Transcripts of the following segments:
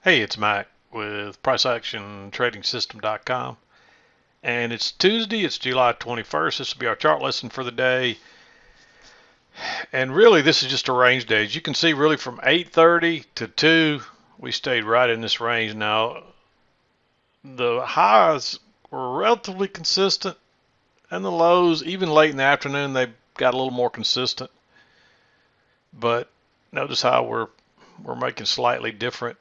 Hey, it's Mac with PriceActionTradingSystem.com, and it's Tuesday. It's July 21st. This will be our chart lesson for the day, and really, this is just a range day. As you can see, really from 8:30 to 2, we stayed right in this range. Now, the highs were relatively consistent, and the lows, even late in the afternoon, they got a little more consistent. But notice how we're making slightly different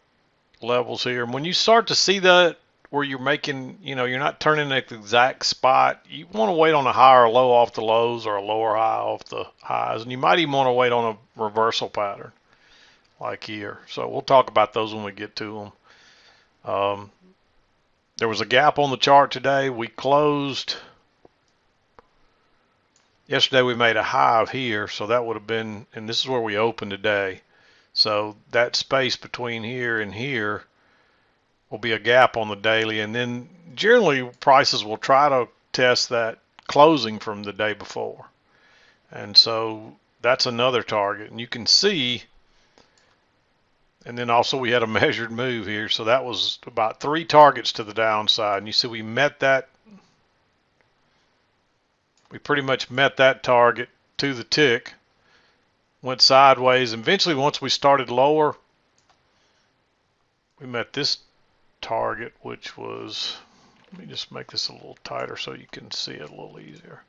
levels here. And when you start to see that where you're making, you're not turning at the exact spot, you want to wait on a higher low off the lows or a lower high off the highs. And you might even want to wait on a reversal pattern like here. So we'll talk about those when we get to them. There was a gap on the chart today. We closed. Yesterday we made a high here, so that would have been, and this is where we opened today. So that space between here and here will be a gap on the daily, and then generally prices will try to test that closing from the day before. And so that's another target. And you can see, and then also we had a measured move here, so that was about 3 targets to the downside. And you see we met that, we pretty much met that target to the tick, went sideways, and eventually once we started lower, we met this target, which was, let me just make this a little tighter so you can see it a little easier.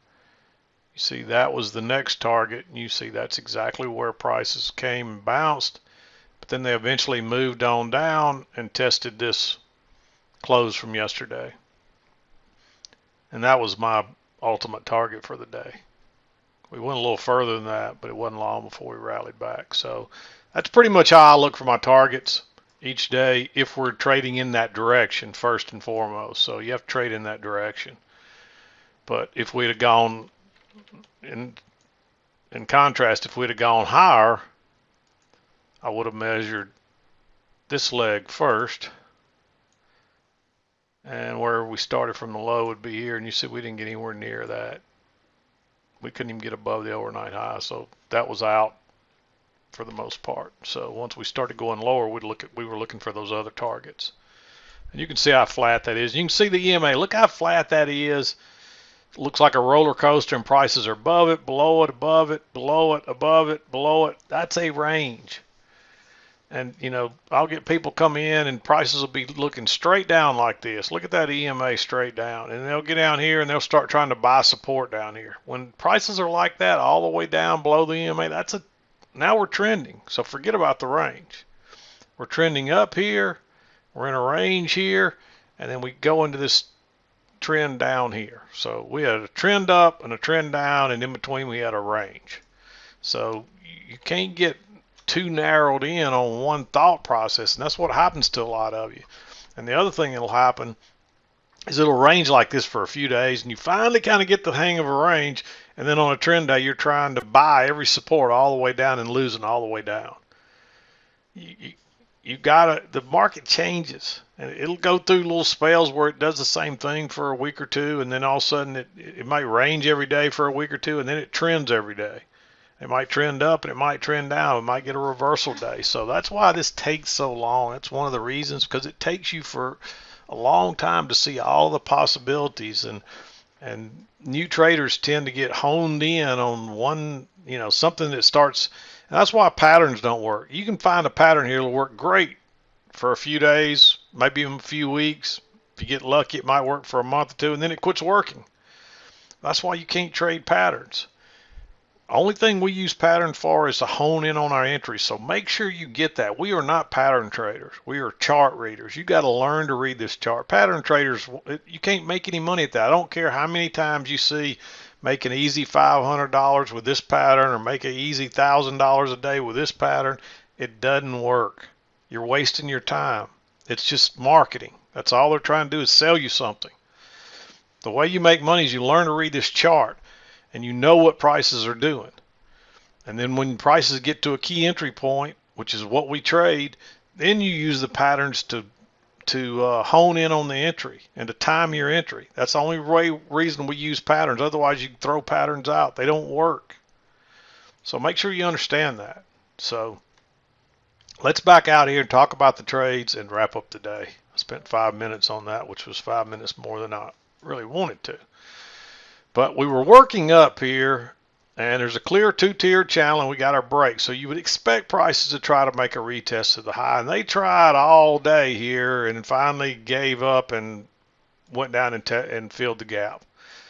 You see that was the next target, and you see that's exactly where prices came and bounced, but then they eventually moved on down and tested this close from yesterday. And that was my ultimate target for the day. We went a little further than that, but it wasn't long before we rallied back. So that's pretty much how I look for my targets each day if we're trading in that direction first and foremost. So you have to trade in that direction. But if we'd have gone in contrast, if we'd have gone higher, I would have measured this leg first, and where we started from the low would be here, and you see we didn't get anywhere near that. We couldn't even get above the overnight high, so that was out for the most part. So once we started going lower, we were looking for those other targets. And you can see how flat that is. You can see the EMA. Look how flat that is. It looks like a roller coaster, and prices are above it, below it, above it, below it, above it, below it. That's a range. And, I'll get people come in and prices will be looking straight down like this. Look at that EMA straight down. And they'll get down here and they'll start trying to buy support down here. When prices are like that all the way down below the EMA, now we're trending. So forget about the range. We're trending up here. We're in a range here. And then we go into this trend down here. So we had a trend up and a trend down, and in between we had a range. So you can't get too narrowed in on one thought process, and that's what happens to a lot of you. And the other thing that'll happen is it'll range like this for a few days, and you finally kind of get the hang of a range, and then on a trend day you're trying to buy every support all the way down and losing all the way down. You gotta, the market changes, and it'll go through little spells where it does the same thing for a week or two, and then all of a sudden it might range every day for a week or two, and then it trends every day. It might trend up and it might trend down. It might get a reversal day. So that's why this takes so long. That's one of the reasons, because it takes you for a long time to see all the possibilities, and new traders tend to get honed in on one, something that starts, and that's why patterns don't work. You can find a pattern here that'll work great for a few days, maybe even a few weeks. If you get lucky, it might work for a month or two, and then it quits working. That's why you can't trade patterns. Only thing we use pattern for is to hone in on our entries. So make sure you get that. We are not pattern traders. We are chart readers. You got to learn to read this chart. Pattern traders, you can't make any money at that. I don't care how many times you see make an easy $500 with this pattern or make an easy $1,000 a day with this pattern. It doesn't work. You're wasting your time. It's just marketing. That's all they're trying to do is sell you something. The way you make money is you learn to read this chart, and you know what prices are doing. And then when prices get to a key entry point, which is what we trade, then you use the patterns to hone in on the entry and to time your entry. That's the only reason we use patterns. Otherwise, you can throw patterns out. They don't work. So make sure you understand that. So Let's back out here and talk about the trades and wrap up the day. I spent 5 minutes on that, which was 5 minutes more than I really wanted to. But we were working up here, and there's a clear two-tiered channel, and we got our break. So you would expect prices to try to make a retest of the high, and they tried all day here and finally gave up and went down and filled the gap.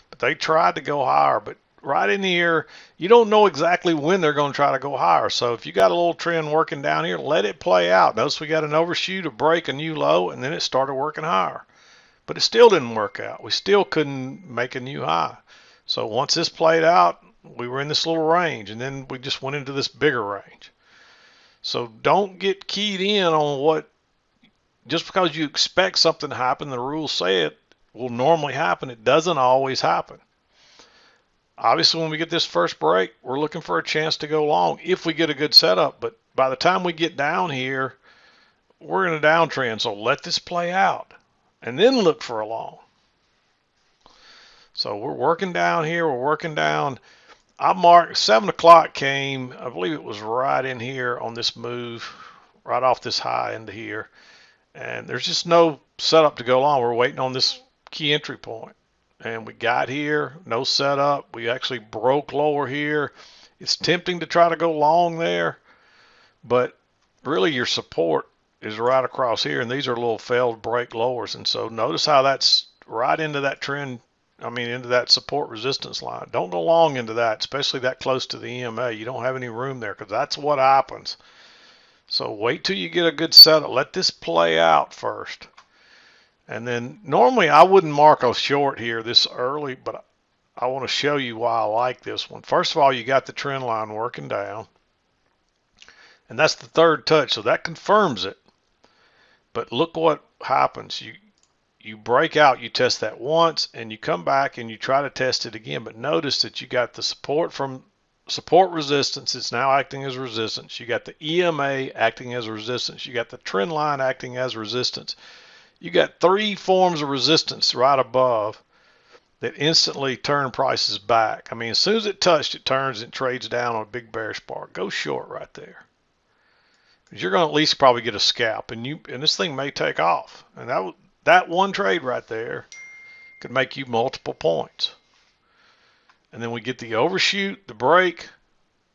But they tried to go higher, but right in here, you don't know exactly when they're going to try to go higher. So if you got a little trend working down here, let it play out. Notice we got an overshoot, a break, a new low, and then it started working higher. But it still didn't work out. We still couldn't make a new high. So once this played out, we were in this little range, and then we just went into this bigger range. So don't get keyed in on what, just because you expect something to happen, the rules say it will normally happen. It doesn't always happen. Obviously, when we get this first break, we're looking for a chance to go long if we get a good setup. But by the time we get down here, we're in a downtrend. So let this play out and then look for a long. So we're working down here. We're working down. I marked 7 o'clock came. I believe it was right in here on this move, right off this high into here. And there's just no setup to go long. We're waiting on this key entry point. And we got here, no setup. We actually broke lower here. It's tempting to try to go long there, but really your support is right across here, and these are little failed break lowers. And so notice how that's right into that trend, into that support resistance line. Don't go long into that, especially that close to the EMA. You don't have any room there because that's what happens. So wait till you get a good setup. Let this play out first. And then normally I wouldn't mark a short here this early, but I want to show you why I like this one. First of all, you got the trend line working down, and that's the third touch, so that confirms it. But look what happens. You break out, you test that once, and you come back and you try to test it again. But notice that you got the support from support resistance. It's now acting as resistance. You got the EMA acting as resistance. You got the trend line acting as resistance. You got 3 forms of resistance right above that instantly turn prices back. As soon as it touched, it turns and trades down on a big bearish bar. Go short right there. Because you're going to at least probably get a scalp, and this thing may take off. And that one trade right there could make you multiple points. And then we get the overshoot, the break,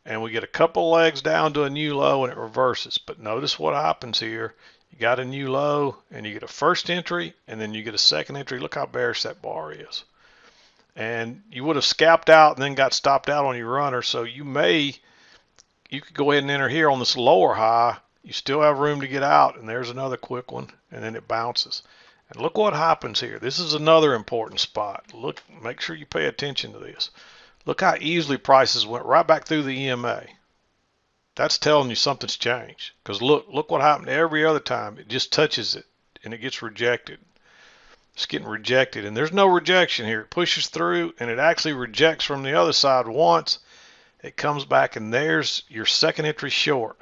and we get a couple legs down to a new low, and it reverses. But notice what happens here. You got a new low, and you get a first entry, and then you get a second entry. Look how bearish that bar is. And you would have scalped out and then got stopped out on your runner, so you could go ahead and enter here on this lower high. You still have room to get out, and there's another quick one, and then it bounces. And look what happens here. This is another important spot. Look, make sure you pay attention to this. Look how easily prices went right back through the EMA. That's telling you something's changed. Because look what happened every other time. It just touches it, and it gets rejected. It's getting rejected, and there's no rejection here. It pushes through, and it actually rejects from the other side once. It comes back, and there's your second entry short.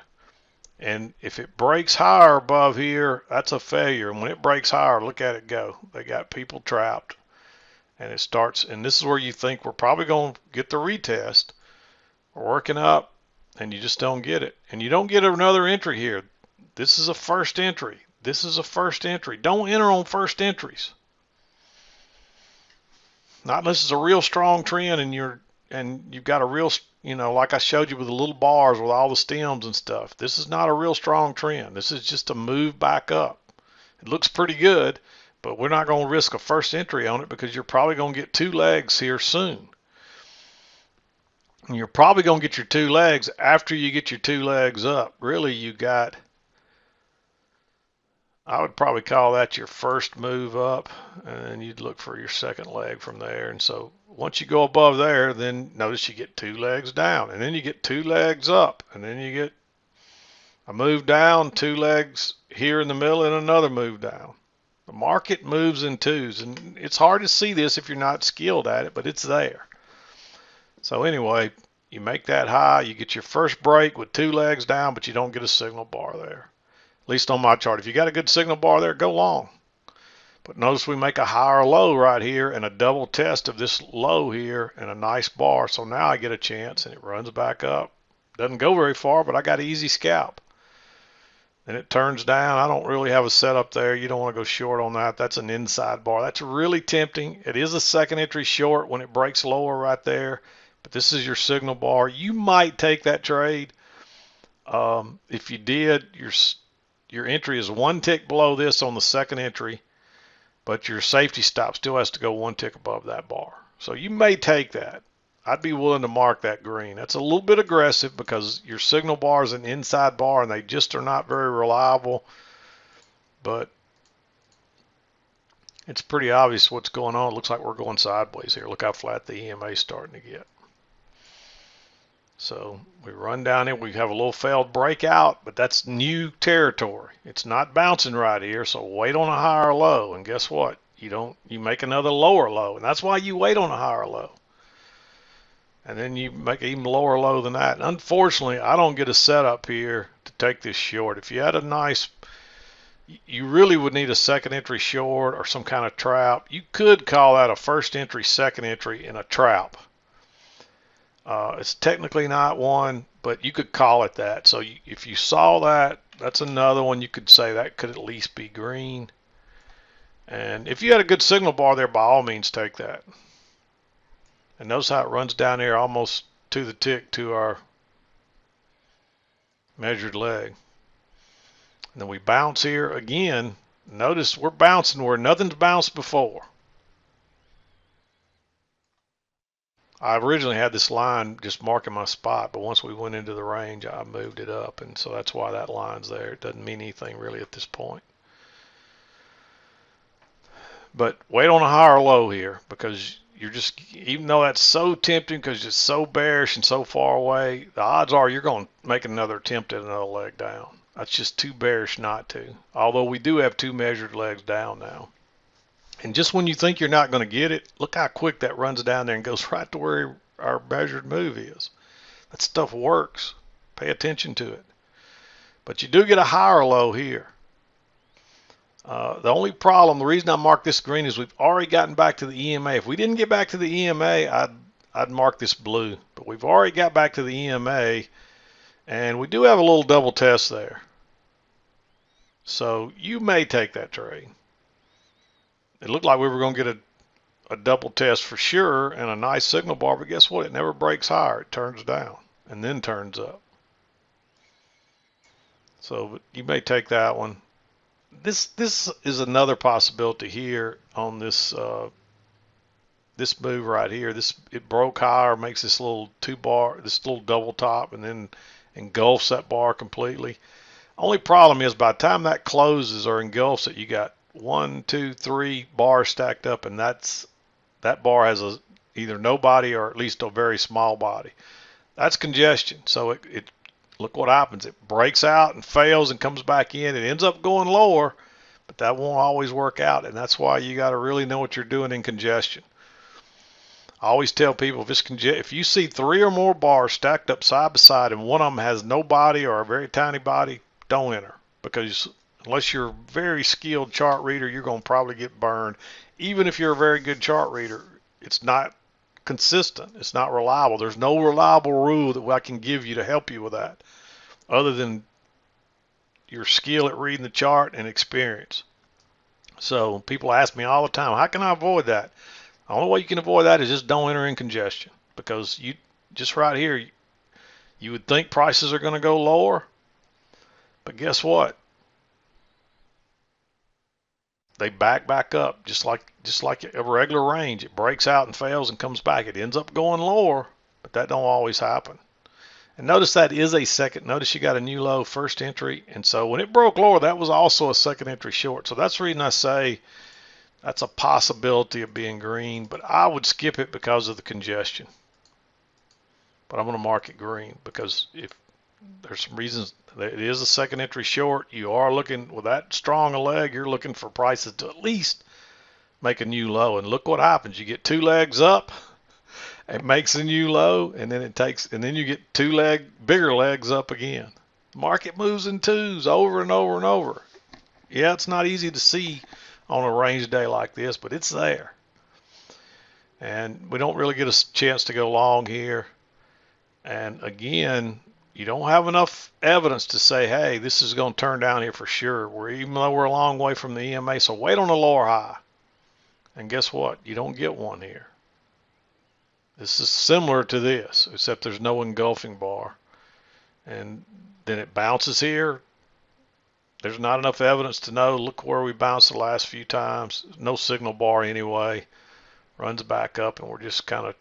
And if it breaks higher above here, that's a failure. And when it breaks higher, look at it go. They got people trapped. And it starts, and this is where you think we're probably going to get the retest. We're working up, and you just don't get it. And you don't get another entry here. This is a first entry. This is a first entry. Don't enter on first entries. Not unless it's a real strong trend and you've got a real, like I showed you with the little bars with all the stems and stuff. This is not a real strong trend. This is just a move back up. It looks pretty good, but we're not going to risk a first entry on it because you're probably going to get 2 legs here soon. And you're probably going to get your 2 legs after you get your 2 legs up. Really, I would probably call that your first move up, and then you'd look for your second leg from there. And so once you go above there, then notice you get 2 legs down, and then you get 2 legs up, and then you get a move down, 2 legs here in the middle, and another move down. The market moves in twos, and it's hard to see this if you're not skilled at it, but it's there. So anyway, you make that high, you get your first break with 2 legs down, but you don't get a signal bar there. At least on my chart. If you got a good signal bar there, go long. But notice we make a higher low right here and a double test of this low here and a nice bar. So now I get a chance, and it runs back up. Doesn't go very far, but I got an easy scalp. Then it turns down. I don't really have a setup there. You don't want to go short on that. That's an inside bar. That's really tempting. It is a second entry short when it breaks lower right there. But this is your signal bar. You might take that trade. If you did, your entry is one tick below this on the second entry, but your safety stop still has to go one tick above that bar. So you may take that. I'd be willing to mark that green. That's a little bit aggressive because your signal bar is an inside bar and they just are not very reliable. But it's pretty obvious what's going on. It looks like we're going sideways here. Look how flat the EMA is starting to get. So we run down it. We have a little failed breakout, but that's new territory. It's not bouncing right here, so wait on a higher low. And guess what? You make another lower low, and that's why you wait on a higher low. And then you make an even lower low than that. And unfortunately, I don't get a setup here to take this short. If you had a nice, you really would need a second entry short or some kind of trap. You could call that a first entry, second entry in a trap. It's technically not one, but you could call it that. So if you saw that, that's another one you could say that could at least be green. And if you had a good signal bar there, by all means take that. And notice how it runs down here almost to the tick to our measured leg. And then we bounce here again. Notice we're bouncing where nothing's bounced before. I originally had this line just marking my spot, but once we went into the range, I moved it up, and so that's why that line's there. It doesn't mean anything really at this point. But wait on a higher low here, because you're just, even though that's so tempting because it's so bearish and so far away, the odds are you're going to make another attempt at another leg down. That's just too bearish not to. Although we do have two measured legs down now. And just when you think you're not going to get it, look how quick that runs down there and goes right to where our measured move is. That stuff works. Pay attention to it. But you do get a higher low here. The only problem, the reason I marked this green is we've already gotten back to the EMA. If we didn't get back to the EMA, I'd mark this blue. But we've already got back to the EMA, and we do have a little double test there. So you may take that trade. It looked like we were going to get a double test for sure and a nice signal bar, but guess what? It never breaks higher. It turns down and then turns up. So you may take that one. This is another possibility here on this this move right here. It broke higher, makes this little this little double top, and then engulfs that bar completely. Only problem is by the time that closes or engulfs it, you got 1, 2, 3 bars stacked up, and that bar has either no body or at least a very small body. That's congestion. So it look what happens. It breaks out and fails and comes back in. It ends up going lower, but that won't always work out, and that's why you got to really know what you're doing in congestion. I always tell people if you see 3 or more bars stacked up side by side and one of them has no body or a very tiny body, don't enter, because unless you're a very skilled chart reader, you're going to probably get burned. Even if you're a very good chart reader, it's not consistent. It's not reliable. There's no reliable rule that I can give you to help you with that other than your skill at reading the chart and experience. So people ask me all the time, how can I avoid that? The only way you can avoid that is just don't enter in congestion, because you just right here, you would think prices are going to go lower, but guess what? They back up just like a regular range. It breaks out and fails and comes back. It ends up going lower, but that don't always happen. And notice that is a second. Notice you got a new low, first entry, and so when it broke lower, that was also a second entry short. So that's the reason I say that's a possibility of being green, but I would skip it because of the congestion. But I'm going to mark it green because if there's some reasons it is a second entry short, you are looking with that strong a leg, you're looking for prices to at least make a new low. And look what happens. You get 2 legs up, it makes a new low, and then you get 2 bigger legs up again. Market moves in twos over and over and over. Yeah, it's not easy to see on a range day like this, but it's there. And we don't really get a chance to go long here. And again, you don't have enough evidence to say, hey, this is going to turn down here for sure. Even though we're a long way from the EMA, so wait on the lower high. And guess what? You don't get one here. This is similar to this, except there's no engulfing bar. And then it bounces here. There's not enough evidence to know. Look where we bounced the last few times. No signal bar anyway. Runs back up, and we're just kind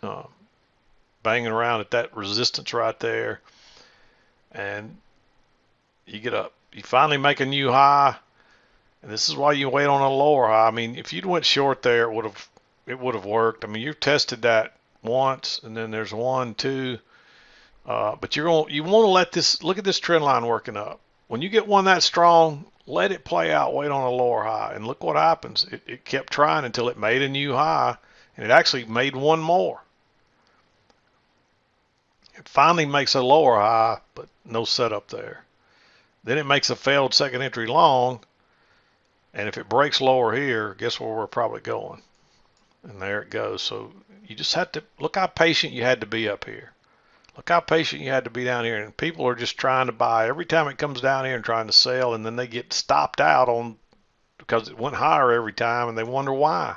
of banging around at that resistance right there. And you get up. You finally make a new high. And this is why you wait on a lower high. I mean, if you'd went short there, it would have worked. I mean, you've tested that once, and then there's 1, 2. But you want to let this, look at this trend line working up. When you get one that strong, let it play out, wait on a lower high, and look what happens. It kept trying until it made a new high, and it actually made one more. It finally makes a lower high, but no setup there. Then it makes a failed second entry long, and if it breaks lower here, guess where we're probably going? And there it goes. So you just have to look how patient you had to be up here. Look how patient you had to be down here. And people are just trying to buy every time it comes down here and trying to sell, and then they get stopped out on because it went higher every time, and they wonder why.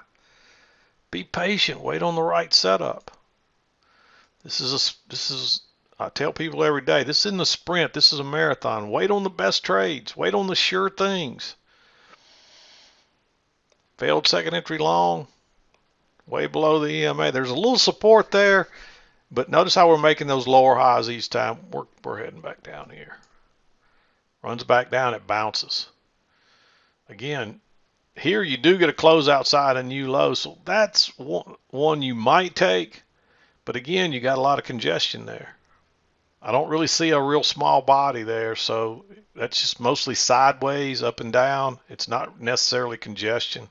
Be patient. Wait on the right setup. This is I tell people every day, this isn't a sprint. This is a marathon. Wait on the best trades. Wait on the sure things. Failed second entry long. Way below the EMA. There's a little support there, but notice how we're making those lower highs each time. We're heading back down here. Runs back down, it bounces. Again, here you do get a close outside a new low, so that's one you might take, but again, you got a lot of congestion there. I don't really see a real small body there, so that's just mostly sideways, up and down. It's not necessarily congestion.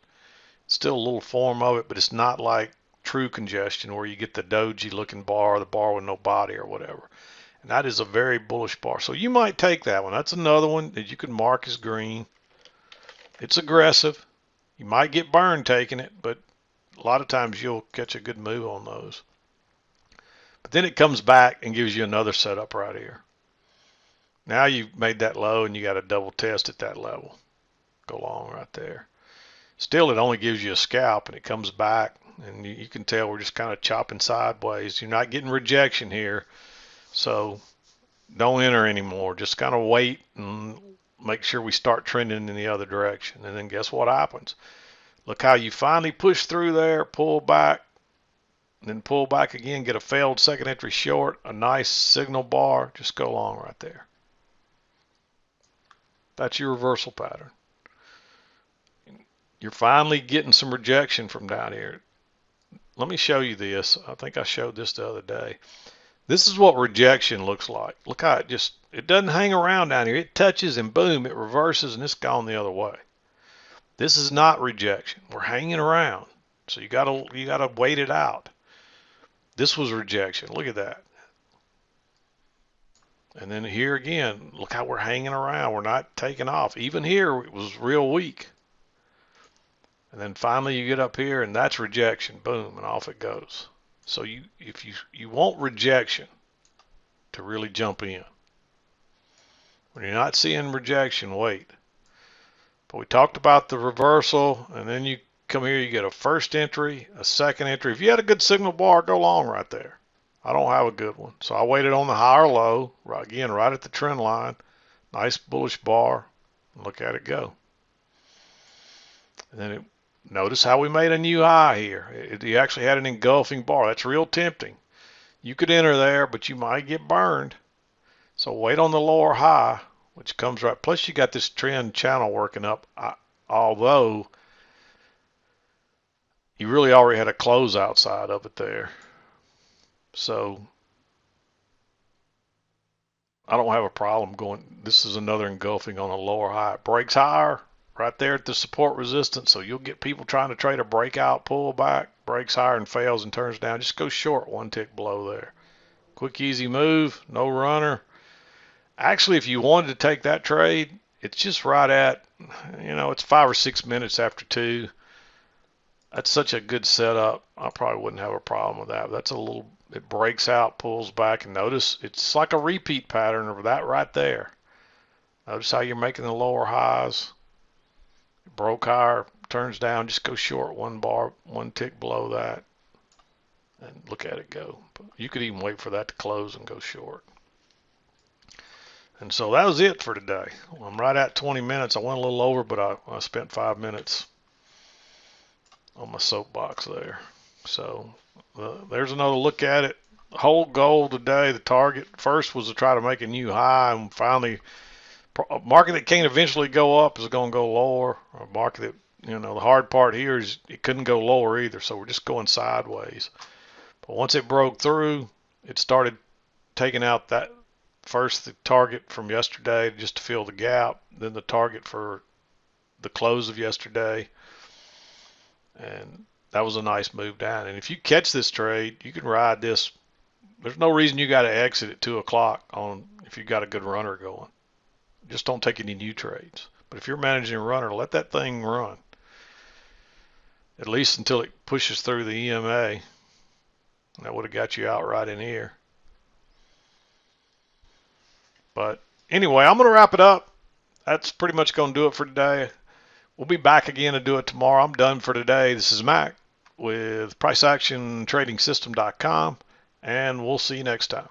Still a little form of it, but it's not like true congestion where you get the doji looking bar, the bar with no body or whatever. And that is a very bullish bar. So you might take that one. That's another one that you can mark as green. It's aggressive. You might get burned taking it, but a lot of times you'll catch a good move on those. But then it comes back and gives you another setup right here. Now you've made that low and you got a double test at that level. Go long right there. Still, it only gives you a scalp, and it comes back, and you can tell we're just kind of chopping sideways. You're not getting rejection here, so don't enter anymore. Just kind of wait and make sure we start trending in the other direction, and then guess what happens? Look how you finally push through there, pull back, then pull back again, get a failed second entry short, a nice signal bar, just go long right there. That's your reversal pattern. You're finally getting some rejection from down here. Let me show you this. I think I showed this the other day. This is what rejection looks like. Look how it doesn't hang around down here. It touches and boom, it reverses and it's gone the other way. This is not rejection. We're hanging around. So you gotta wait it out. This was rejection. Look at that. And then here again, look how we're hanging around. We're not taking off. Even here, it was real weak. And then finally you get up here and that's rejection. Boom, and off it goes. So if you want rejection to really jump in. When you're not seeing rejection, wait. But we talked about the reversal, and then you come here, you get a first entry, a second entry. If you had a good signal bar, go long right there. I don't have a good one. So I waited on the higher low, right at the trend line. Nice bullish bar. Look at it go. And then notice how we made a new high here. You actually had an engulfing bar. That's real tempting. You could enter there, but you might get burned. So wait on the lower high, which comes right. Plus you got this trend channel working up, although you really already had a close outside of it there. So I don't have a problem going. This is another engulfing on a lower high. It breaks higher right there at the support resistance. So you'll get people trying to trade a breakout pullback, breaks higher and fails and turns down. Just go short one tick below there. Quick, easy move, no runner. Actually, if you wanted to take that trade, it's just right at, it's 5 or 6 minutes after 2. That's such a good setup. I probably wouldn't have a problem with that. That's a little, it breaks out, pulls back, and notice it's like a repeat pattern of that right there. Notice how you're making the lower highs. Broke higher, turns down, just go short one bar, one tick below that, and look at it go. You could even wait for that to close and go short. And so that was it for today. I'm right at 20 minutes. I went a little over, but I spent 5 minutes on my soapbox there. So there's another look at it. The whole goal today, the target first was to try to make a new high, and finally, a market that can't eventually go up is going to go lower. A market that, the hard part here is it couldn't go lower either, so we're just going sideways. But once it broke through, it started taking out that first the target from yesterday just to fill the gap, then the target for the close of yesterday, and that was a nice move down. And if you catch this trade, you can ride this. There's no reason you got to exit at 2 o'clock on if you've got a good runner going. Just don't take any new trades. But if you're managing a runner, let that thing run, at least until it pushes through the EMA. That would have got you out right in here. But anyway, I'm going to wrap it up. That's pretty much going to do it for today. We'll be back again to do it tomorrow. I'm done for today. This is Mac with PriceActionTradingSystem.com, and we'll see you next time.